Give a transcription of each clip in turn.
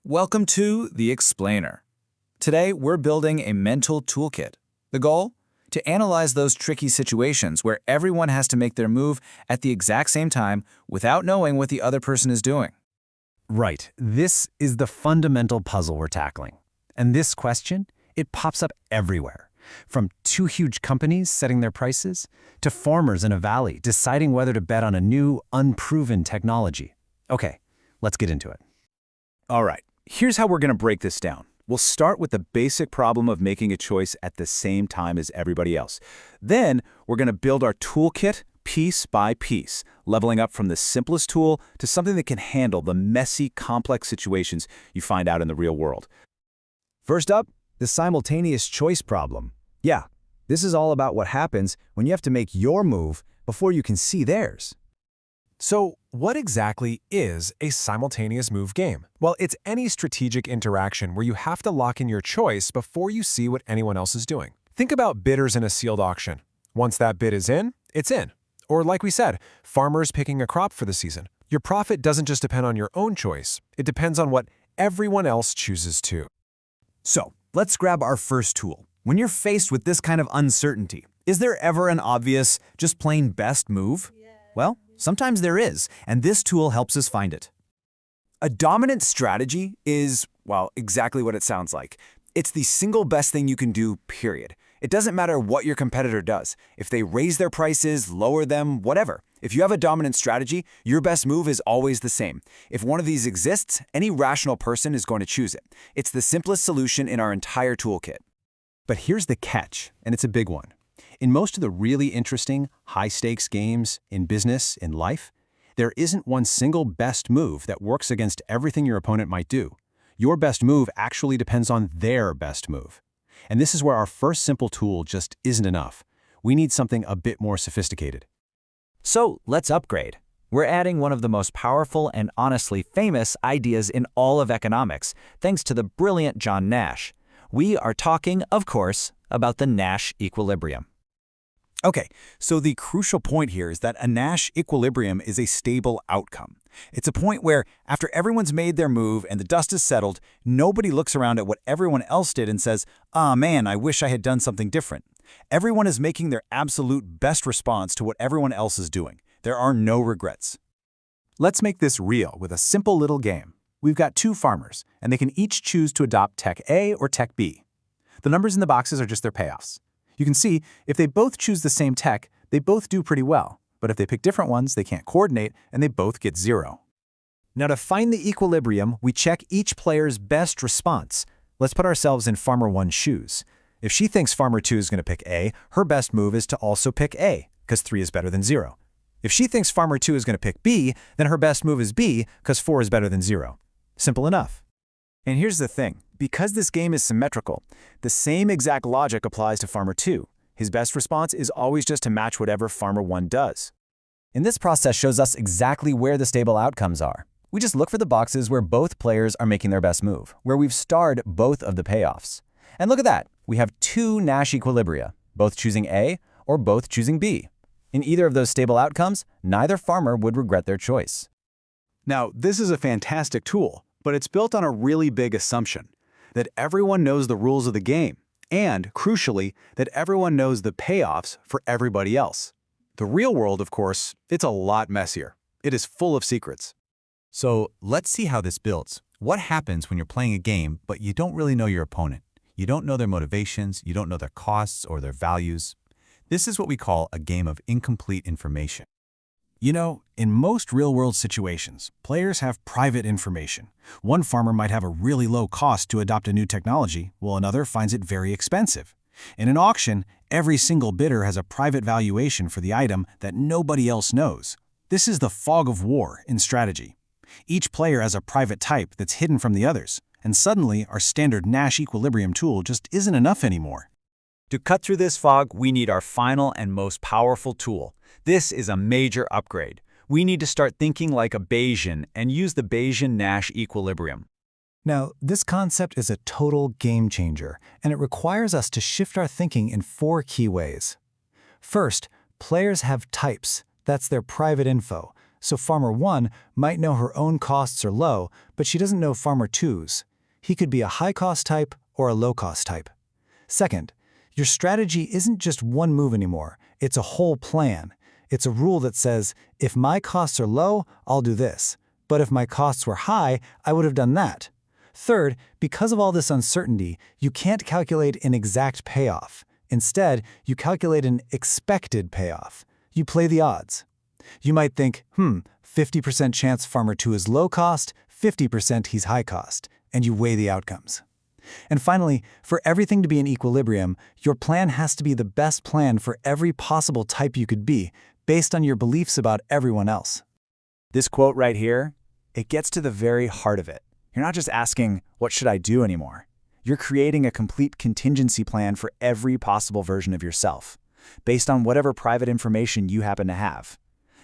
Welcome to The Explainer. Today, we're building a mental toolkit. The goal? To analyze those tricky situations where everyone has to make their move at the exact same time without knowing what the other person is doing. Right. This is the fundamental puzzle we're tackling. And this question, it pops up everywhere. From two huge companies setting their prices, to farmers in a valley deciding whether to bet on a new, unproven technology. Okay, let's get into it. All right, here's how we're going to break this down. We'll start with the basic problem of making a choice at the same time as everybody else. Then, we're going to build our toolkit piece by piece, leveling up from the simplest tool to something that can handle the messy, complex situations you find out in the real world. First up, the simultaneous choice problem. Yeah, this is all about what happens when you have to make your move before you can see theirs. So, what exactly is a simultaneous move game? Well, it's any strategic interaction where you have to lock in your choice before you see what anyone else is doing. Think about bidders in a sealed auction. Once that bid is in, it's in. Or like we said, farmers picking a crop for the season. Your profit doesn't just depend on your own choice. It depends on what everyone else chooses too. So, let's grab our first tool. When you're faced with this kind of uncertainty, is there ever an obvious, just plain best move? Well, sometimes there is, and this tool helps us find it. A dominant strategy is, well, exactly what it sounds like. It's the single best thing you can do, period. It doesn't matter what your competitor does. If they raise their prices, lower them, whatever. If you have a dominant strategy, your best move is always the same. If one of these exists, any rational person is going to choose it. It's the simplest solution in our entire toolkit. But here's the catch, and it's a big one. In most of the really interesting, high-stakes games, in business, in life, there isn't one single best move that works against everything your opponent might do. Your best move actually depends on their best move. And this is where our first simple tool just isn't enough. We need something a bit more sophisticated. So, let's upgrade. We're adding one of the most powerful and honestly famous ideas in all of economics, thanks to the brilliant John Nash. We are talking, of course, about the Nash Equilibrium. Okay, so the crucial point here is that a Nash equilibrium is a stable outcome. It's a point where, after everyone's made their move and the dust is settled, nobody looks around at what everyone else did and says, "Ah, man, I wish I had done something different." Everyone is making their absolute best response to what everyone else is doing. There are no regrets. Let's make this real with a simple little game. We've got two farmers, and they can each choose to adopt tech A or tech B. The numbers in the boxes are just their payoffs. You can see, if they both choose the same tech, they both do pretty well. But if they pick different ones, they can't coordinate, and they both get 0. Now to find the equilibrium, we check each player's best response. Let's put ourselves in Farmer 1's shoes. If she thinks Farmer 2 is going to pick A, her best move is to also pick A, because 3 is better than 0. If she thinks Farmer 2 is going to pick B, then her best move is B, because 4 is better than 0. Simple enough. And here's the thing. Because this game is symmetrical, the same exact logic applies to Farmer 2. His best response is always just to match whatever Farmer 1 does. And this process shows us exactly where the stable outcomes are. We just look for the boxes where both players are making their best move, where we've starred both of the payoffs. And look at that. We have two Nash equilibria, both choosing A or both choosing B. In either of those stable outcomes, neither farmer would regret their choice. Now, this is a fantastic tool, but it's built on a really big assumption, that everyone knows the rules of the game, and, crucially, that everyone knows the payoffs for everybody else. The real world, of course, it's a lot messier. It is full of secrets. So let's see how this builds. What happens when you're playing a game, but you don't really know your opponent? You don't know their motivations, you don't know their costs or their values. This is what we call a game of incomplete information. You know, in most real-world situations, players have private information. One farmer might have a really low cost to adopt a new technology, while another finds it very expensive. In an auction, every single bidder has a private valuation for the item that nobody else knows. This is the fog of war in strategy. Each player has a private type that's hidden from the others, and suddenly our standard Nash equilibrium tool just isn't enough anymore. To cut through this fog, we need our final and most powerful tool. This is a major upgrade. We need to start thinking like a Bayesian and use the Bayesian Nash Equilibrium. Now, this concept is a total game changer, and it requires us to shift our thinking in 4 key ways. First, players have types. That's their private info. So Farmer 1 might know her own costs are low, but she doesn't know Farmer 2's. He could be a high-cost type or a low-cost type. Second, your strategy isn't just one move anymore. It's a whole plan. It's a rule that says, if my costs are low, I'll do this. But if my costs were high, I would have done that. Third, because of all this uncertainty, you can't calculate an exact payoff. Instead, you calculate an expected payoff. You play the odds. You might think, 50% chance Farmer 2 is low cost, 50% he's high cost, and you weigh the outcomes. And finally, for everything to be in equilibrium, your plan has to be the best plan for every possible type you could be, based on your beliefs about everyone else. This quote right here, it gets to the very heart of it. You're not just asking, what should I do anymore? You're creating a complete contingency plan for every possible version of yourself, based on whatever private information you happen to have.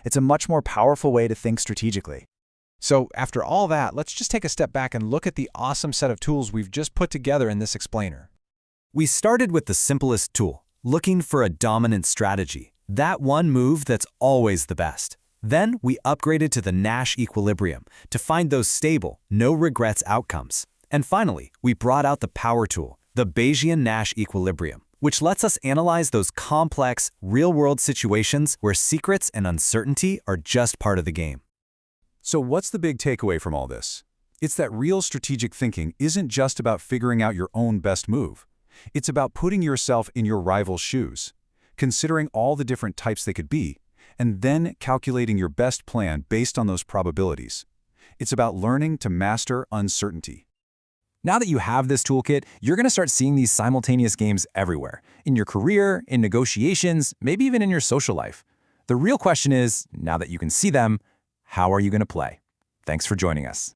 It's a much more powerful way to think strategically. So after all that, let's just take a step back and look at the awesome set of tools we've just put together in this explainer. We started with the simplest tool, looking for a dominant strategy, that one move that's always the best. Then we upgraded to the Nash Equilibrium to find those stable, no-regrets outcomes. And finally, we brought out the power tool, the Bayesian Nash Equilibrium, which lets us analyze those complex, real-world situations where secrets and uncertainty are just part of the game. So what's the big takeaway from all this? It's that real strategic thinking isn't just about figuring out your own best move. It's about putting yourself in your rival's shoes, considering all the different types they could be, and then calculating your best plan based on those probabilities. It's about learning to master uncertainty. Now that you have this toolkit, you're going to start seeing these simultaneous games everywhere. In your career, in negotiations, maybe even in your social life. The real question is, now that you can see them, how are you going to play? Thanks for joining us.